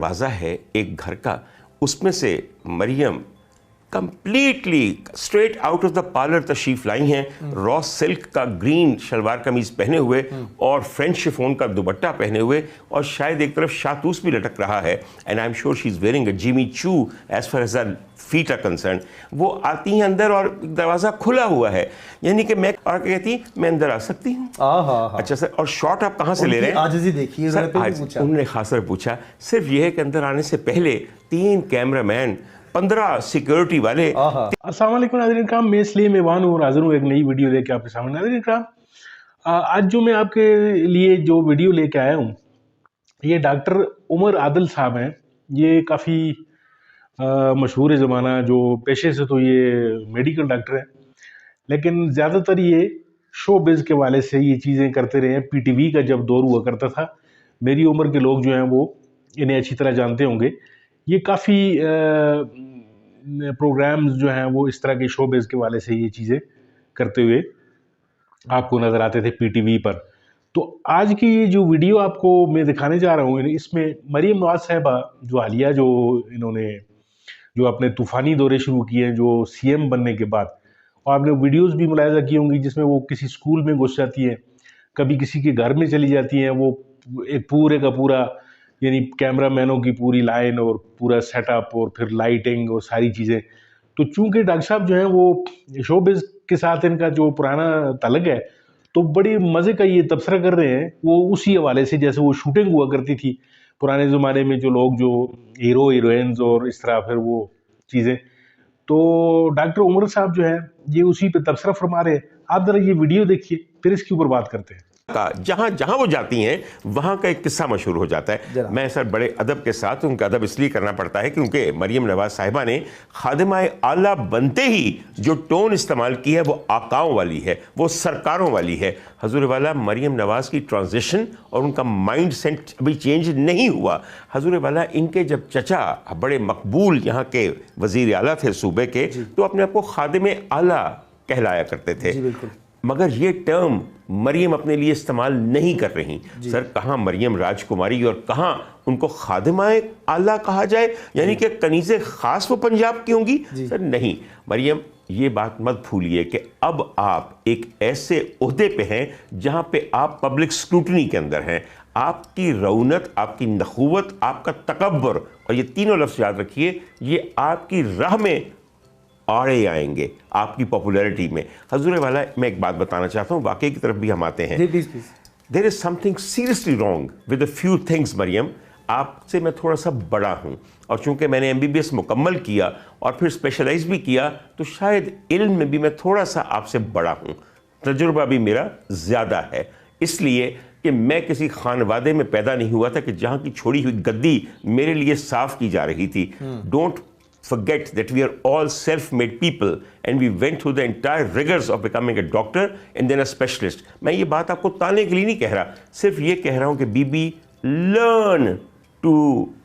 Waza है एक घर का, उसमें से Maryam completely straight out of the parlour तशरीफ लाई हैं, रॉ सिल्क का ग्रीन शलवार कमीज पहने हुए और फ्रेंच शिफोन का दुपट्टा पहने हुए, और शायद एक तरफ शातूस भी लटक रहा है, and I am sure she is wearing a Jimmy Choo as far as the feet are concern. वो आती हैं अंदर और दरवाज़ा खुला हुआ है, यानी कि मैं और कहती मैं अंदर आ सकती हूँ। अच्छा सर, और शॉट आप कहाँ से ले रहे हैं? आजिज़ी देखिए सर, उन्होंने खास कर पूछा, सिर्फ ये है कि अंदर आने से पहले 3 कैमरामैन, 15 सिक्योरिटी वाले। अस्सलाम वालेकुम नाज़रीन इकराम, मैं इसलिए मेवान हूँ और हाज़िर हूँ एक नई वीडियो लेके आपके सामने। नाज़रीन इकराम, आज जो मैं आपके लिए जो वीडियो लेके आया हूँ, ये डॉक्टर उमर आदिल साहब हैं। ये काफ़ी मशहूर ज़माना, जो पेशे से तो ये मेडिकल डॉक्टर हैं, लेकिन ज़्यादातर ये शो बिज़ के वाले से ये चीज़ें करते रहे हैं। PTV का जब दौर हुआ करता था, मेरी उम्र के लोग जो हैं वो इन्हें अच्छी तरह जानते होंगे। ये काफ़ी प्रोग्राम्स जो हैं वो इस तरह के शो बेस के वाले से ये चीज़ें करते हुए आपको नज़र आते थे PTV पर। तो आज की ये जो वीडियो आपको मैं दिखाने जा रहा हूँ, इसमें मरियम नवाज साहिबा जो हालिया जो इन्होंने जो अपने तूफ़ानी दौरे शुरू किए हैं जो CM बनने के बाद, और आपने वीडियोज़ भी मुलाहिज़ा की होंगी जिसमें वो किसी स्कूल में घुस जाती हैं, कभी किसी के घर में चली जाती हैं, वो एक पूरे का पूरा यानी कैमरा मैनों की पूरी लाइन और पूरा सेटअप और फिर लाइटिंग और सारी चीज़ें। तो चूंकि डॉक्टर साहब जो हैं वो शोबिज़ के साथ इनका जो पुराना तलक है, तो बड़ी मज़े का ये तबसरा कर रहे हैं वो उसी हवाले से जैसे वो शूटिंग हुआ करती थी पुराने ज़माने में, जो लोग जो हीरो हीरोइंस और इस तरह फिर वो चीज़ें। तो डॉक्टर उमर साहब जो है ये उसी पे तबसरा फरमा रहे हैं। आप ज़रा ये वीडियो देखिए, फिर इसके ऊपर बात करते हैं। जहां जहां वो जाती हैं वहां का एक किस्सा मशहूर हो जाता है। मैं सर बड़े अदब के साथ, उनका अदब इसलिए करना पड़ता है क्योंकि मरियम नवाज साहिबा ने खादिमाए आला बनते ही जो टोन इस्तेमाल की है वो आकाओं वाली है, वो सरकारों वाली है। हजूर वाला मरियम नवाज की ट्रांजिशन और उनका माइंड सेट अभी चेंज नहीं हुआ। हजूर वाला इनके जब चचा बड़े मकबूल यहाँ के वजीर आला थे सूबे के, तो अपने आप को खादिम आला कहलाया करते थे, मगर ये टर्म मरियम अपने लिए इस्तेमाल नहीं कर रही। सर, कहाँ मरियम राजकुमारी और कहाँ उनको खादिमाए आला कहा जाए, यानी कि कनीज़े ख़ास वो पंजाब की होंगी? सर नहीं, मरियम ये बात मत भूलिए कि अब आप एक ऐसे ओहदे पे हैं जहाँ पे आप पब्लिक स्क्रूटनी के अंदर हैं। आपकी रौनक, आपकी नखुवत, आपका तकब्बर, और ये तीनों लफ्ज़ याद रखिए, ये आपकी राह में आड़े आएंगे आपकी पॉपुलैरिटी में। हजूर वाला, मैं एक बात बताना चाहता हूँ, वाकई की तरफ भी हम आते हैं। There is something seriously wrong with a few things. Maryam, आपसे मैं थोड़ा सा बड़ा हूँ, और चूंकि मैंने MBBS मुकम्मल किया और फिर स्पेशलाइज भी किया, तो शायद इल्म में भी मैं थोड़ा सा आपसे बड़ा हूँ, तजुर्बा भी मेरा ज़्यादा है, इसलिए कि मैं किसी खानवादे में पैदा नहीं हुआ था कि जहाँ की छोड़ी हुई गद्दी मेरे लिए साफ की जा रही थी। Don't forget that we are all self-made people and we went through the entire rigors of becoming a doctor and then a specialist. मैं ये बात आपको ताने के लिए नहीं कह रहा, सिर्फ ये कह रहा हूँ कि बीबी, learn to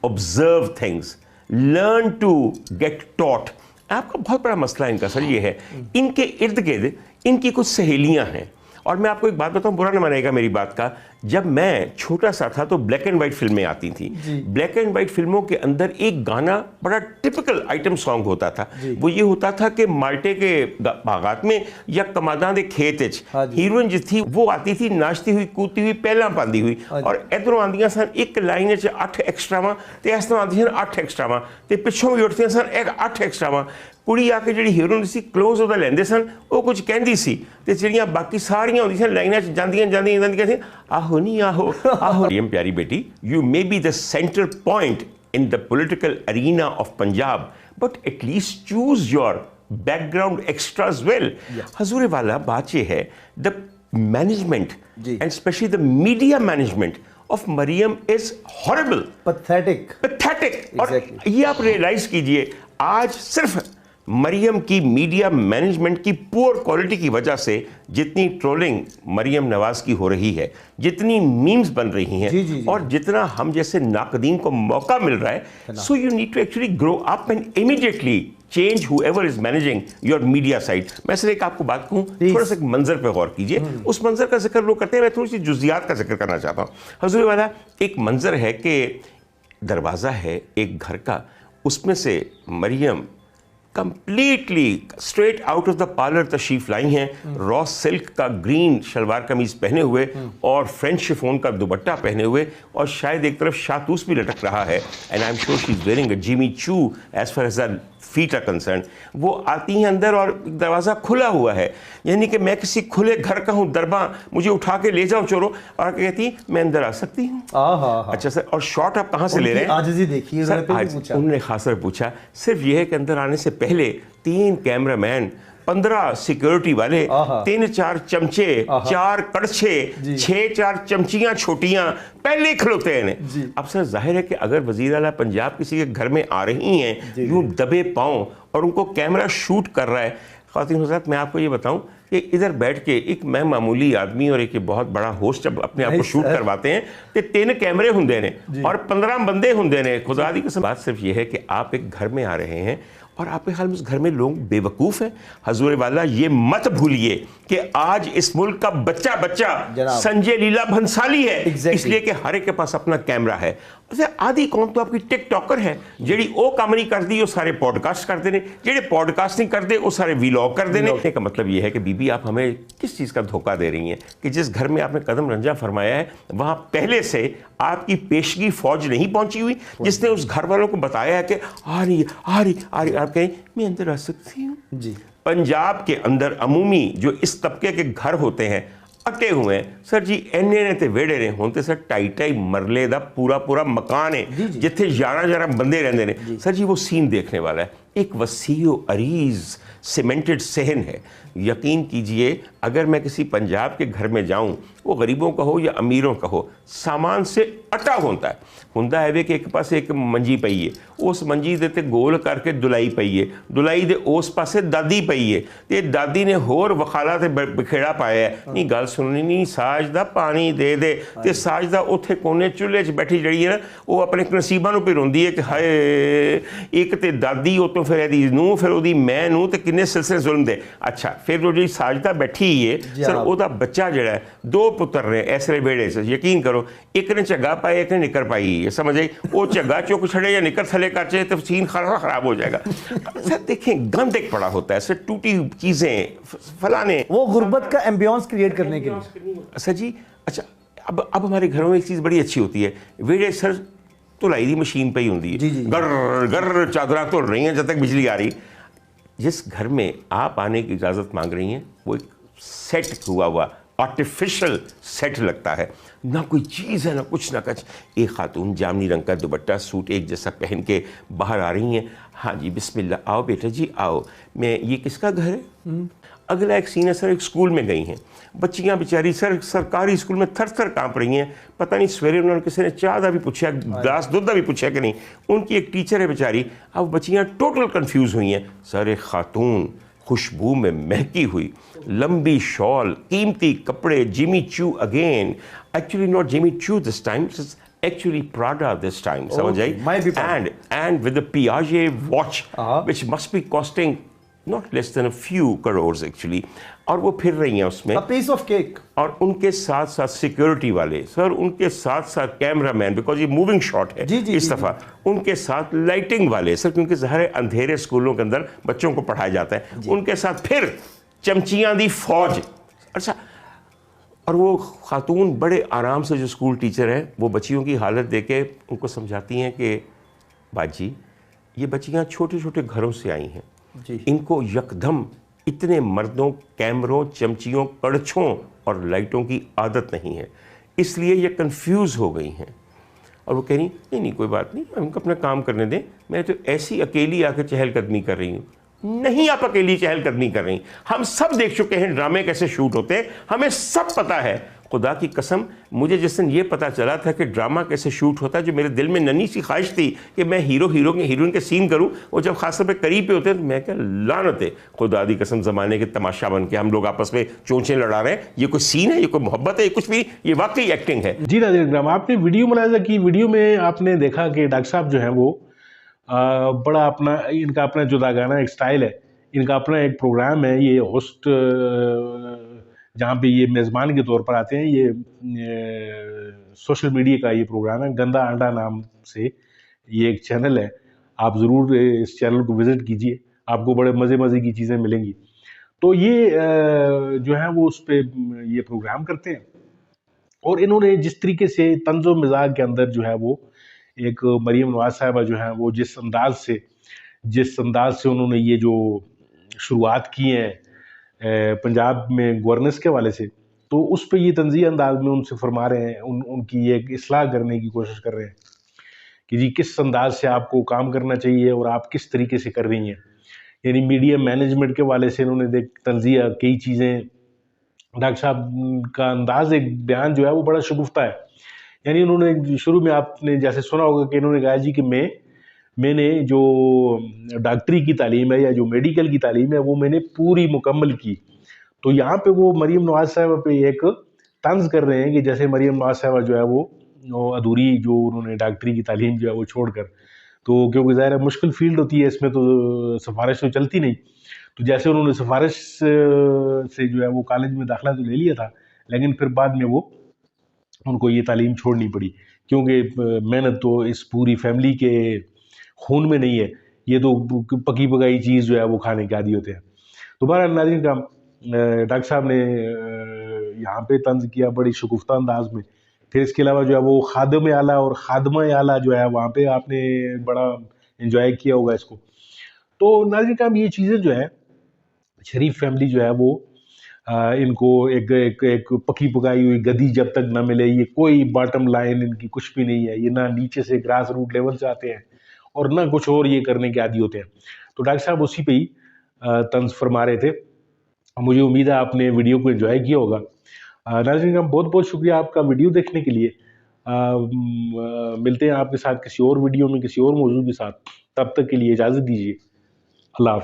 observe things, learn to get taught. आपका बहुत बड़ा मसला इनका सर ये है, इनके इर्द गिर्द इनकी कुछ सहेलियाँ हैं। और मैं आपको एक बात बताऊं, बुरा न मानेगा मेरी बात का, जब मैं छोटा सा था तो ब्लैक एंड वाइट फिल्में आती थी। ब्लैक एंड वाइट फिल्मों के अंदर एक गाना बड़ा टिपिकल आइटम सॉन्ग होता था। वो ये होता था कि माल्टे के बागात में या कमादां दे खेत हीरोइन जो थी वो आती थी नाचती हुई, कूदती हुई, पहला पांदी हुई, और इधरों आंदियां सन एक लाइन 8 एक्स्ट्रावां ते इस तरह आंदियां 8 एक्स्ट्रावां ते पिछों भी उठदियां सन एक 8 एक्स्ट्रावां। कुड़ी आके जी हीरोइन सी क्लोज ਉਹਦਾ ਲੈਂਦੇ ਸਨ, ਉਹ ਕੁਝ ਕਹਿੰਦੀ ਸੀ ਤੇ ਜਿਹੜੀਆਂ ਬਾਕੀ ਸਾਰੀਆਂ ਹੁੰਦੀਆਂ ਸਨ ਲਾਈਨਾਂ 'ਚ ਜਾਂਦੀਆਂ ਸੀ, ਆਹੋ ਨਹੀਂ ਆਹੋ ਆਹੋ। ਮਰੀਮ ਪਿਆਰੀ ਬੇਟੀ, you may be the center point in the political arena of Punjab, but at least choose your background extra as well. हजूर वाला बात ये है, the management and especially the media management of Mariam is horrible, pathetic. और ये आप realise कीजिए, आज सिर्फ मरियम की मीडिया मैनेजमेंट की पुअर क्वालिटी की वजह से जितनी ट्रोलिंग मरियम नवाज की हो रही है, जितनी मीम्स बन रही हैं, और जितना हम जैसे नाकदीन को मौका मिल रहा है, so you need to actually grow up and immediately change whoever is managing your media side. मैं सिर्फ एक आपको बात कहूँ, थोड़ा सा मंजर पे गौर कीजिए। उस मंजर का जिक्र लोग करते हैं, मैं थोड़ी सी जुजियात का जिक्र करना चाहता हूँ। हजूर वाला, एक मंजर है कि दरवाज़ा है एक घर का, उसमें से Maryam completely straight out of the parlour तशरीफ लाई हैं, रॉ सिल्क का ग्रीन शलवार कमीज पहने हुए और फ्रेंच शिफोन का दुपट्टा पहने हुए, और शायद एक तरफ शातूस भी लटक रहा है, and I am sure she is wearing a Jimmy Choo as far as the feet are concern. वो आती हैं अंदर और दरवाज़ा खुला हुआ है, यानी कि मैं किसी खुले घर का हूँ दरबा, मुझे उठा के ले जाओ चोरो, और कहती मैं अंदर आ सकती हूँ। अच्छा सर, और शॉट आप कहाँ से ले रहे हैं? आजिज़ी देखिए सर, उन्होंने खास कर पूछा, सिर्फ यह है कि अंदर आने से पहले 3 कैमरामैन, 15 सिक्योरिटी वाले, 3-4 चमचे, 4 कड़छे, 6-4 चमचियां छोटियां पहले खिलौते हैं। अब सर जाहिर है कि अगर वजीर आला पंजाब किसी के घर में आ रही हैं यूं दबे पांव और उनको कैमरा शूट कर रहा है, ख़वातीन हज़रात मैं आपको ये बताऊं कि इधर बैठ के एक मैं मामूली आदमी और एक बहुत बड़ा होस्ट जब अपने आप को शूट करवाते हैं तो 3 कैमरे होंगे ने और 15 बंदे होंगे ने। खुदा दी कसम, बात सिर्फ ये है कि आप एक घर में आ रहे हैं और आपके ख्याल में उस घर में लोग बेवकूफ़ हैं। हजूर वाला ये मत भूलिए कि आज इस मुल्क का बच्चा बच्चा संजय लीला भंसाली है, इसलिए कि हर एक के पास अपना कैमरा है। आधी कौन तो आपकी टिकटॉकर है जेड़ी ओ काम नहीं करती, वो सारे पॉडकास्ट करते ने, जेड़े पॉडकास्ट नहीं करते वो सारे व्लॉग कर देने का मतलब ये है कि बीबी आप हमें किस चीज़ का धोखा दे रही हैं कि जिस घर में आपने कदम रंजा फरमाया है वहाँ पहले से आपकी पेशगी फौज नहीं पहुंची हुई जिसने उस घर वालों को बताया है कि आ रही आ रही आ रही, आप कहें मैं अंदर आ सकती हूँ जी। पंजाब के अंदर अमूमी जो इस तबके के घर होते हैं अटे हुए हैं सर जी, एने ने ते वेड़े ने होते सर 2.5 मरले का पूरा मकान है जिथे 11 बंदे रहते हैं सर जी। वो सीन देखने वाला है, एक वसीओ अरीज सीमेंटेड सहन है। यकीन कीजिए अगर मैं किसी पंजाब के घर में जाऊं, वो गरीबों का हो या अमीरों का हो, सामान से अटा होता है वे कि एक पास एक मंजी पई है, उस मंजी दे ते गोल करके दुलाई पई है, दुलाई दे उस पासे दादी पई है, ते दादी ने होर वखाला ते बखेड़ा पाया है। नहीं गल सुननी नहीं, साज दा पानी दे दे, ते साज दा उत्थे कोने चुल्हे 'च बैठी जड़ी है ना, वो अपने नसीबां नूं पिरोंदी है कि हाय एक ते दादी उतों फिर एदी नूं फिर ओदी मैं नूं ते किन्ने सिलसिले जुल्म दे। अच्छा फिर जो जी साजदा बैठी है सर, ओदा बच्चा जड़ा है, 2 पुत्र ने ऐसे वेड़े से, यकीन करो एक ने झग्गा पाए एक ने निकर पाई, समझ आई, वो झग्गा चुक छड़े या निकर थले कर चाहे तो सीन खराब हो जाएगा। सर देखें गंद एक पड़ा होता है सर, टूटी चीजें फलाने, वो गुर्बत का एम्बियंस क्रिएट करने के लिए सर जी। अच्छा अब हमारे घरों में एक चीज़ बड़ी अच्छी होती है, वेड़े सर धुलाई की मशीन पे ही होती है, गर गर चादर धुल रही हैं जब तक बिजली आ रही। जिस घर में आप आने की इजाज़त मांग रही हैं वो एक सेट हुआ आर्टिफिशियल सेट लगता है, ना कोई चीज़ है ना कुछ ना कुछ। एक खातून जामनी रंग का दुपट्टा सूट एक जैसा पहन के बाहर आ रही हैं, हाँ जी बिस्मिल्लाह आओ बेटा जी आओ, मैं ये किसका घर है। अगला एक सीन है सर, एक स्कूल में गई हैं बच्चियां बेचारी सर, सरकारी स्कूल में थर थर काँप रही हैं, पता नहीं सवेरे उन्होंने किसी ने चाह का भी पूछा, गिलास दूध का भी पूछा कि नहीं। उनकी एक टीचर है बेचारी, अब बच्चियां टोटल कंफ्यूज हुई हैं। सर एक खातून खुशबू में महकी हुई, लंबी शॉल, कीमती कपड़े, Jimmy Choo again, actually not Jimmy Choo this time, actually Prada this time, समझ आई, and with the Piaget watch which must be costing not less than a few crores actually, और वो फिर रही हैं उसमें, a piece of cake, और उनके साथ साथ सिक्योरिटी वाले सर, उनके साथ साथ कैमरामैन, बिकॉज ये मूविंग शॉट है इस दफ़ा, उनके साथ लाइटिंग वाले सर, क्योंकि ज़ाहिर है अंधेरे स्कूलों के अंदर बच्चों को पढ़ाया जाता है, उनके साथ फिर चमचियाँ दी फौज। अच्छा, और वो खातून बड़े आराम से जो स्कूल टीचर है वो बच्चियों की हालत देख के उनको समझाती हैं कि बाजी ये बच्चियाँ छोटे छोटे घरों से आई हैं, इनको यकदम इतने मर्दों, कैमरों, चमचियों, कड़छों और लाइटों की आदत नहीं है, इसलिए ये कंफ्यूज हो गई हैं। और वो कह रही नहीं कोई बात नहीं, हमको अपना काम करने दें, मैं तो ऐसी अकेली आकर चहलकदमी कर रही हूँ। नहीं आप अकेली चहलकदमी कर रही, हम सब देख चुके हैं ड्रामे कैसे शूट होते हैं, हमें सब पता है। खुदा की कसम मुझे जिस दिन ये पता चला था कि ड्रामा कैसे शूट होता है, जो मेरे दिल में नन्ही सी ख्वाहिश थी कि मैं हीरोइन के सीन करूं, वो जब खासतौर पे करीब पे होते हैं तो मैं क्या लानत है, खुदा की कसम ज़माने के तमाशा बन के हम लोग आपस में चोंचें लड़ा रहे हैं। ये कोई सीन है, ये कोई मोहब्बत है, ये कुछ भी, ये वाकई एक्टिंग है। जी नाज़रीन इकराम, आपने वीडियो मुलाहिज़ा की, वीडियो में आपने देखा कि डॉक्टर साहब जो हैं वो बड़ा अपना, इनका अपना जुदागाना एक स्टाइल है, इनका अपना एक प्रोग्राम है, ये होस्ट जहाँ पे ये मेज़बान के तौर पर आते हैं, ये सोशल मीडिया का ये प्रोग्राम है गंदा अंडा नाम से, یہ ایک چینل ہے, آپ ضرور اس چینل کو وزٹ کیجئے, آپ کو بڑے مزے کی چیزیں ملیں گی. تو یہ جو ہے وہ اس پہ یہ پروگرام کرتے ہیں, اور انہوں نے جس طریقے سے طنز و مزاح کے اندر جو ہے وہ ایک مریم نواز صاحبہ جو ہیں وہ جس انداز سے انہوں نے یہ جو شروعات کی ہیں پنجاب میں گورننس کے حوالے سے, تو اس پہ یہ طنزیہ انداز میں ان سے فرما رہے ہیں, ان کی ایک اصلاح کرنے کی کوشش کر رہے ہیں کہ جی کس انداز سے آپ کو کام کرنا چاہیے اور آپ کس طریقے سے کر رہی ہیں. یعنی میڈیا مینجمنٹ کے حوالے سے انہوں نے طنزیہ کئی چیزیں, ڈاکٹر صاحب کا انداز ایک بیان جو ہے وہ بڑا شگفتہ ہے. یعنی انہوں نے شروع میں آپ نے جیسے سنا ہوگا کہ انہوں نے کہا جی کہ میں نے جو ڈاکٹری کی تعلیم ہے یا جو میڈیکل کی تعلیم ہے وہ میں نے پوری مکمل کی. تو یہاں پہ وہ مریم نواز صاحبہ پہ ایک طنز کر رہے ہیں کہ جیسے مریم نواز صاحبہ جو ہے وہ ادھوری جو انہوں نے ڈاکٹری کی تعلیم جو ہے وہ چھوڑ کر, تو کیونکہ ظاہر ہے مشکل فیلڈ ہوتی ہے, اس میں تو سفارش تو چلتی نہیں, تو جیسے انہوں نے سفارش سے جو ہے وہ کالج میں داخلہ تو لے لیا تھا, لیکن پھر بعد میں وہ ان کو یہ تعلیم چھوڑنی پڑی کیونکہ محنت تو اس پوری فیملی کے خون میں نہیں ہے, یہ تو پکی پکائی چیز جو ہے وہ کھانے کے عادی ہوتے ہیں. تو بہرحال ناظرین کا ڈاکٹر صاحب نے یہاں پہ طنز کیا بڑی شگفتہ انداز میں. پھر اس کے علاوہ جو ہے وہ خادم اعلیٰ اور خادمہ اعلیٰ جو ہے وہاں پہ آپ نے بڑا انجوائے کیا ہوگا اس کو. تو ناظرین کا یہ چیزیں جو ہے شریف فیملی جو ہے وہ ان کو ایک پکی پکائی ہوئی گدی جب تک نہ ملے, یہ کوئی باٹم لائن ان کی کچھ بھی نہیں ہے, یہ نہ نیچے سے گراس روٹ لیول سے آتے ہیں اور نہ کچھ اور یہ کرنے کے عادی ہوتے ہیں. تو ڈاکٹر صاحب اسی پہ ہی طنز فرما رہے تھے. مجھے امید ہے آپ نے ویڈیو کو انجوائے کیا ہوگا. ناظرین کا بہت بہت شکریہ آپ کا ویڈیو دیکھنے کے لیے. ملتے ہیں آپ کے ساتھ کسی اور ویڈیو میں کسی اور موضوع کے ساتھ, تب تک کے لیے اجازت دیجیے. اللہ حافظ.